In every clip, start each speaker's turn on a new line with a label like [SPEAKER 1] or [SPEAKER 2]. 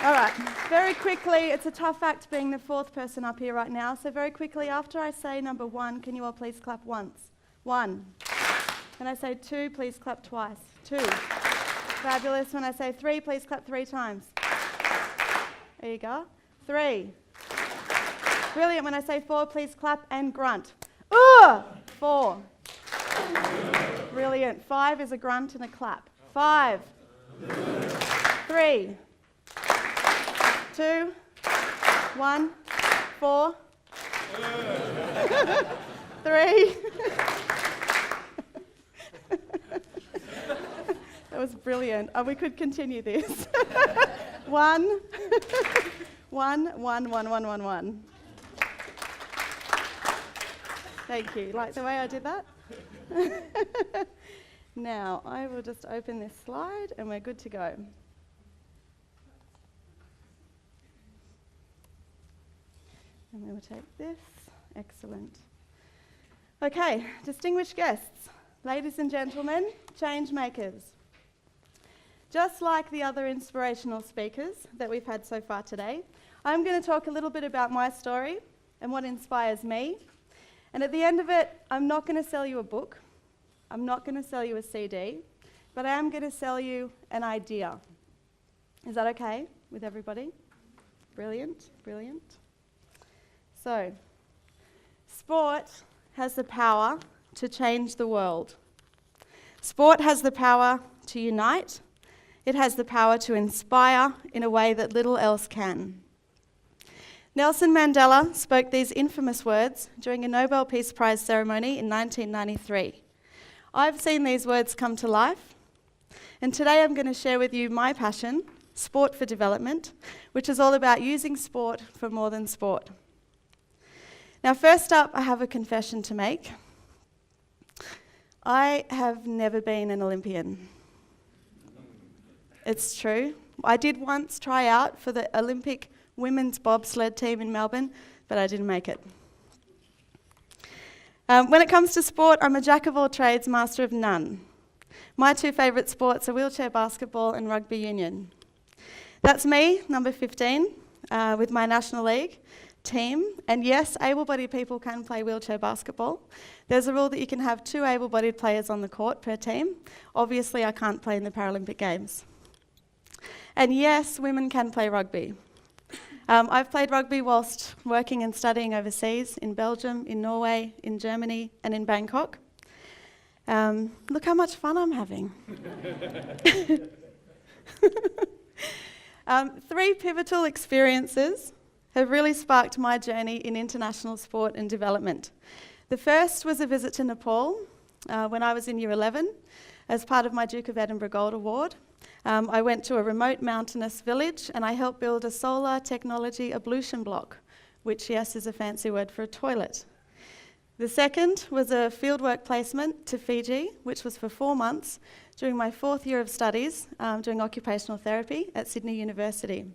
[SPEAKER 1] All right, very quickly, it's a tough act being the fourth person up here right now, so very quickly, after I say number 1, can you all please clap once? 1. When I say 2, please clap twice. 2. Fabulous. When I say 3, please clap 3 times. There you go. 3. Brilliant. When I say 4, please clap and grunt. 4. Brilliant. 5 is a grunt and a clap. 5. 3. 2, 1, 4, 3. That was brilliant. We could continue this. 1, 1, 1, 1, 1, 1, 1. Thank you. Like the way I did that? Now, I will just open this slide and we're good to go. And we will take this. Excellent. Okay, distinguished guests, ladies and gentlemen, change makers. Just like the other inspirational speakers that we've had so far today, I'm going to talk a little bit about my story and what inspires me. And at the end of it, I'm not going to sell you a book. I'm not going to sell you a CD, but I am going to sell you an idea. Is that okay with everybody? Brilliant, brilliant. So, sport has the power to change the world. Sport has the power to unite. It has the power to inspire in a way that little else can. Nelson Mandela spoke these infamous words during a Nobel Peace Prize ceremony in 1993. I've seen these words come to life, and today I'm going to share with you my passion, Sport for Development, which is all about using sport for more than sport. Now, first up, I have a confession to make. I have never been an Olympian. It's true. I did once try out for the Olympic women's bobsled team in Melbourne, but I didn't make it. When it comes to sport, I'm a jack of all trades, master of none. My 2 favourite sports are wheelchair basketball and rugby union. That's me, number 15, with my National League team. And yes, able-bodied people can play wheelchair basketball. There's a rule that you can have 2 able-bodied players on the court per team. Obviously, I can't play in the Paralympic Games. And yes, women can play rugby. I've played rugby whilst working and studying overseas in Belgium, in Norway, in Germany, and in Bangkok. Look how much fun I'm having. 3 pivotal experiences have really sparked my journey in international sport and development. The first was a visit to Nepal when I was in Year 11 as part of my Duke of Edinburgh Gold Award. I went to a remote mountainous village and I helped build a solar technology ablution block, which, yes, is a fancy word for a toilet. The second was a fieldwork placement to Fiji, which was for 4 months during my 4th year of studies doing occupational therapy at Sydney University.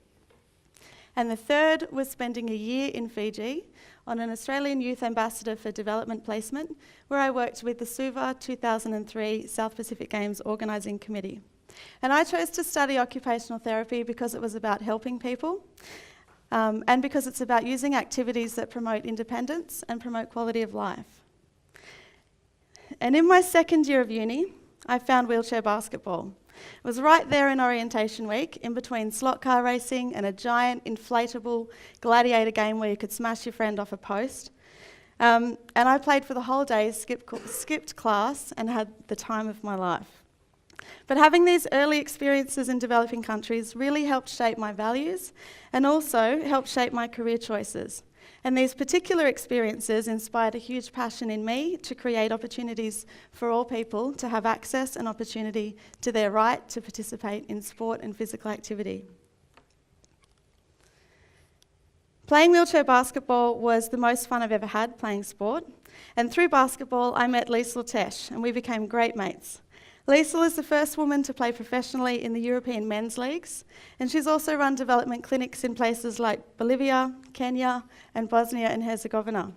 [SPEAKER 1] And the third was spending a year in Fiji on an Australian Youth Ambassador for Development placement, where I worked with the Suva 2003 South Pacific Games Organising Committee. And I chose to study occupational therapy because it was about helping people, and because it's about using activities that promote independence and promote quality of life. And in my 2nd year of uni, I found wheelchair basketball. It was right there in orientation week, in between slot car racing and a giant inflatable gladiator game where you could smash your friend off a post. And I played for the whole day, skipped class, and had the time of my life. But having these early experiences in developing countries really helped shape my values and also helped shape my career choices. And these particular experiences inspired a huge passion in me to create opportunities for all people to have access and opportunity to their right to participate in sport and physical activity. Playing wheelchair basketball was the most fun I've ever had playing sport. And through basketball, I met Liesl Tesch, and we became great mates. Liesl is the first woman to play professionally in the European men's leagues, and she's also run development clinics in places like Bolivia, Kenya, and Bosnia and Herzegovina.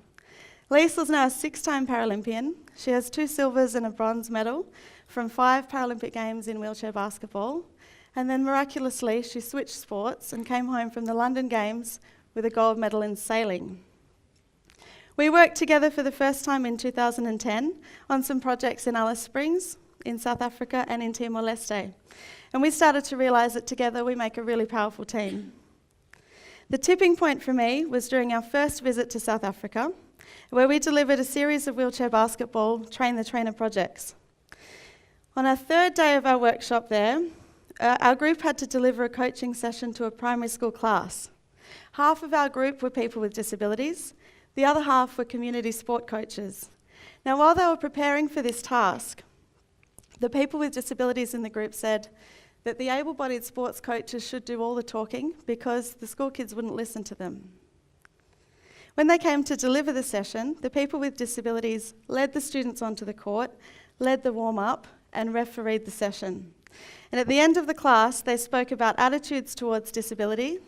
[SPEAKER 1] Liesl's now a 6-time Paralympian. She has 2 silvers and a bronze medal from 5 Paralympic Games in wheelchair basketball, And then miraculously, she switched sports and came home from the London Games with a gold medal in sailing. We worked together for the first time in 2010 on some projects in Alice Springs, in South Africa, and in Timor Leste. And we started to realise that together we make a really powerful team. The tipping point for me was during our first visit to South Africa, where we delivered a series of wheelchair basketball train-the-trainer projects. On our third day of our workshop there, our group had to deliver a coaching session to a primary school class. Half of our group were people with disabilities, the other half were community sport coaches. Now, while they were preparing for this task, the people with disabilities in the group said that the able-bodied sports coaches should do all the talking because the school kids wouldn't listen to them. When they came to deliver the session, the people with disabilities led the students onto the court, led the warm-up, and refereed the session. And at the end of the class, they spoke about attitudes towards disability,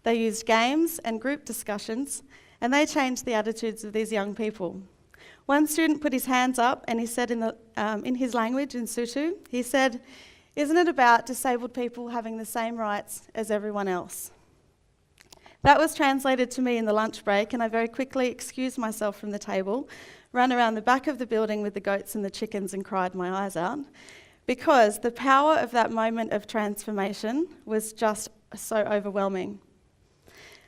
[SPEAKER 1] they used games and group discussions, and they changed the attitudes of these young people. One student put his hands up and he said in his language, in Sutu, he said, "Isn't it about disabled people having the same rights as everyone else?" That was translated to me in the lunch break, and I very quickly excused myself from the table, ran around the back of the building with the goats and the chickens and cried my eyes out, because the power of that moment of transformation was just so overwhelming.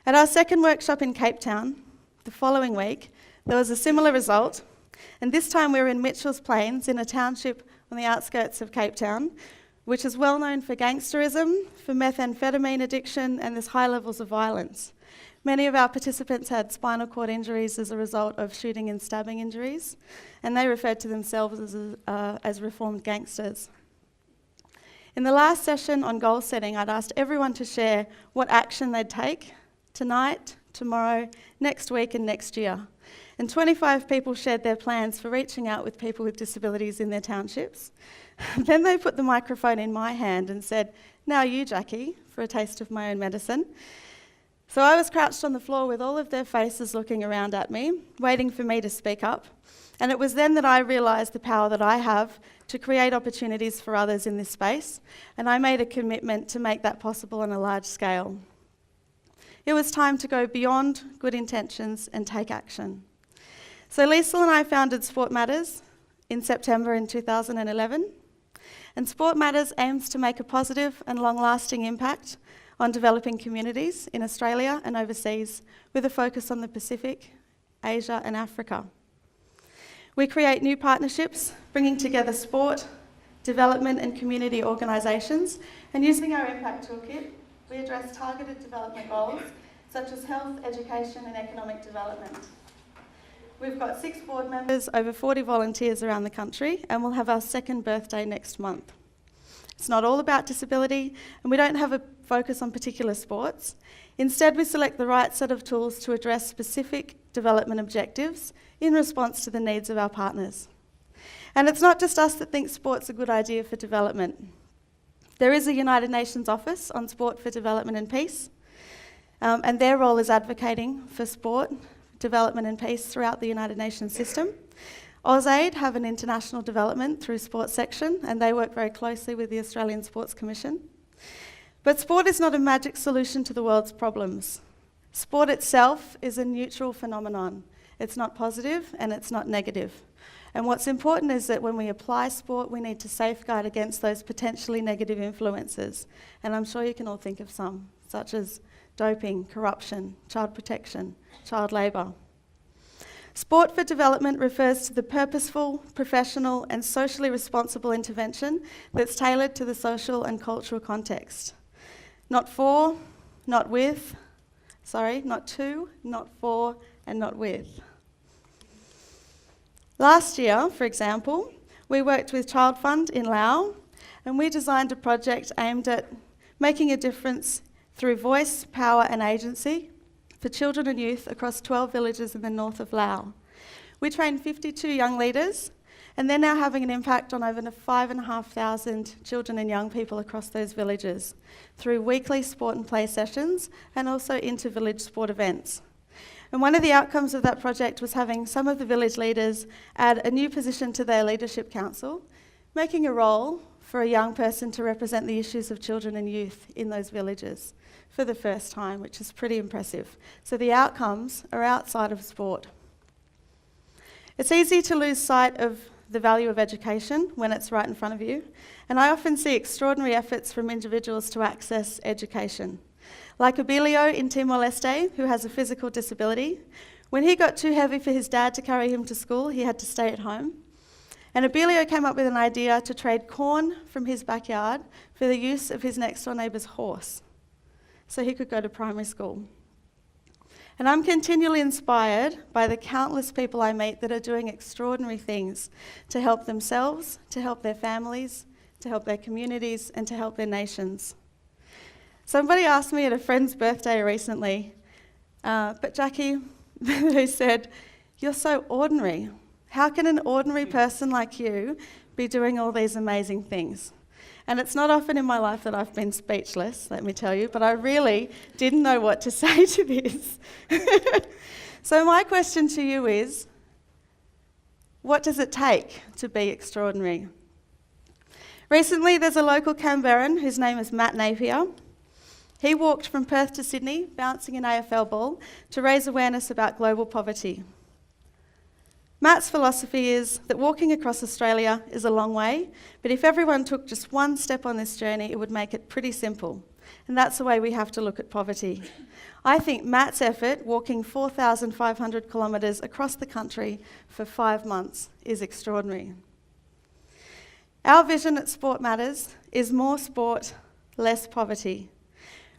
[SPEAKER 1] At our second workshop in Cape Town, the following week, there was a similar result, and this time we were in Mitchell's Plains in a township on the outskirts of Cape Town, which is well known for gangsterism, for methamphetamine addiction, and there's high levels of violence. Many of our participants had spinal cord injuries as a result of shooting and stabbing injuries, and they referred to themselves as reformed gangsters. In the last session on goal setting, I'd asked everyone to share what action they'd take tonight, tomorrow, next week, and next year. And 25 people shared their plans for reaching out with people with disabilities in their townships. Then they put the microphone in my hand and said, "Now you, Jackie, for a taste of my own medicine." So I was crouched on the floor with all of their faces looking around at me, waiting for me to speak up. And it was then that I realised the power that I have to create opportunities for others in this space, and I made a commitment to make that possible on a large scale. It was time to go beyond good intentions and take action. So Liesl and I founded Sport Matters in September in 2011, and Sport Matters aims to make a positive and long-lasting impact on developing communities in Australia and overseas, with a focus on the Pacific, Asia and Africa. We create new partnerships, bringing together sport, development and community organisations, and using our impact toolkit, we address targeted development goals such as health, education and economic development. We've got 6 board members, over 40 volunteers around the country, and we'll have our second birthday next month. It's not all about disability, and we don't have a focus on particular sports. Instead, we select the right set of tools to address specific development objectives in response to the needs of our partners. And it's not just us that think sport's a good idea for development. There is a United Nations Office on Sport for Development and Peace, and their role is advocating for sport, development and peace throughout the United Nations system. AusAid have an international development through sports section, and they work very closely with the Australian Sports Commission. But sport is not a magic solution to the world's problems. Sport itself is a neutral phenomenon. It's not positive and it's not negative. And what's important is that when we apply sport, we need to safeguard against those potentially negative influences. And I'm sure you can all think of some, such as doping, corruption, child protection, child labour. Sport for development refers to the purposeful, professional and socially responsible intervention that's tailored to the social and cultural context. Not to, not for, and not with. Last year, for example, we worked with Child Fund in Laos, and we designed a project aimed at making a difference through voice, power and agency for children and youth across 12 villages in the north of Laos. We trained 52 young leaders, and they're now having an impact on over 5,500 children and young people across those villages through weekly sport and play sessions and also inter-village sport events. And one of the outcomes of that project was having some of the village leaders add a new position to their leadership council, making a role for a young person to represent the issues of children and youth in those villages for the first time, which is pretty impressive. So the outcomes are outside of sport. It's easy to lose sight of the value of education when it's right in front of you, and I often see extraordinary efforts from individuals to access education. Like Abilio in Timor Leste, who has a physical disability. When he got too heavy for his dad to carry him to school, he had to stay at home. And Abilio came up with an idea to trade corn from his backyard for the use of his next-door neighbour's horse, so he could go to primary school. And I'm continually inspired by the countless people I meet that are doing extraordinary things to help themselves, to help their families, to help their communities, and to help their nations. Somebody asked me at a friend's birthday recently, but Jackie, who said, "You're so ordinary. How can an ordinary person like you be doing all these amazing things?" And it's not often in my life that I've been speechless, let me tell you, but I really didn't know what to say to this. So my question to you is, what does it take to be extraordinary? Recently, there's a local Canberran whose name is Matt Napier. He walked from Perth to Sydney, bouncing an AFL ball, to raise awareness about global poverty. Matt's philosophy is that walking across Australia is a long way, but if everyone took just one step on this journey, it would make it pretty simple. And that's the way we have to look at poverty. I think Matt's effort, walking 4,500 kilometres across the country for 5 months, is extraordinary. Our vision at Sport Matters is more sport, less poverty.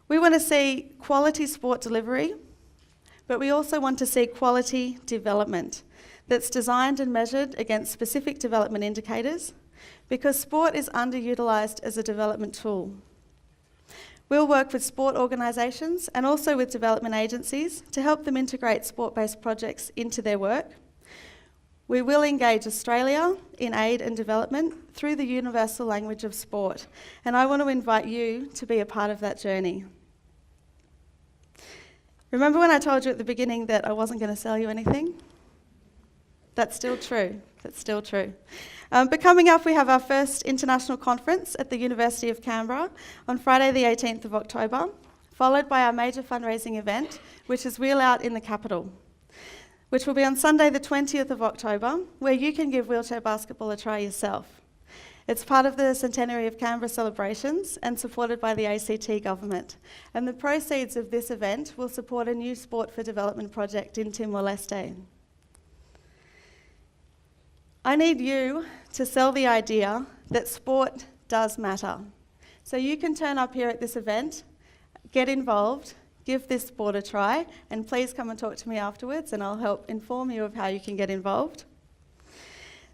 [SPEAKER 1] We want to see quality sport delivery, but we also want to see quality development that's designed and measured against specific development indicators, because sport is underutilised as a development tool. We'll work with sport organisations and also with development agencies to help them integrate sport-based projects into their work. We will engage Australia in aid and development through the universal language of sport, and I want to invite you to be a part of that journey. Remember when I told you at the beginning that I wasn't going to sell you anything? That's still true. That's still true. But coming up, we have our first international conference at the University of Canberra on Friday the 18th of October, followed by our major fundraising event, which is Wheel Out in the Capital, which will be on Sunday the 20th of October, where you can give wheelchair basketball a try yourself. It's part of the Centenary of Canberra celebrations and supported by the ACT government. And the proceeds of this event will support a new Sport for Development project in Timor Leste. I need you to sell the idea that sport does matter. So you can turn up here at this event, get involved, give this sport a try, and please come and talk to me afterwards and I'll help inform you of how you can get involved.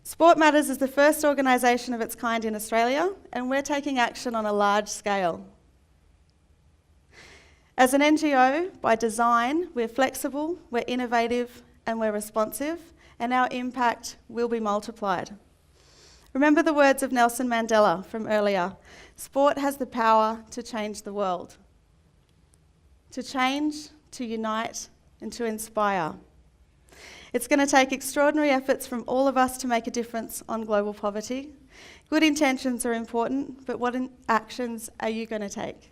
[SPEAKER 1] Sport Matters is the first organisation of its kind in Australia, and we're taking action on a large scale. As an NGO, by design, we're flexible, we're innovative, and we're responsive, and our impact will be multiplied. Remember the words of Nelson Mandela from earlier: sport has the power to change the world. To change, to unite, and to inspire. It's going to take extraordinary efforts from all of us to make a difference on global poverty. Good intentions are important, but what actions are you going to take?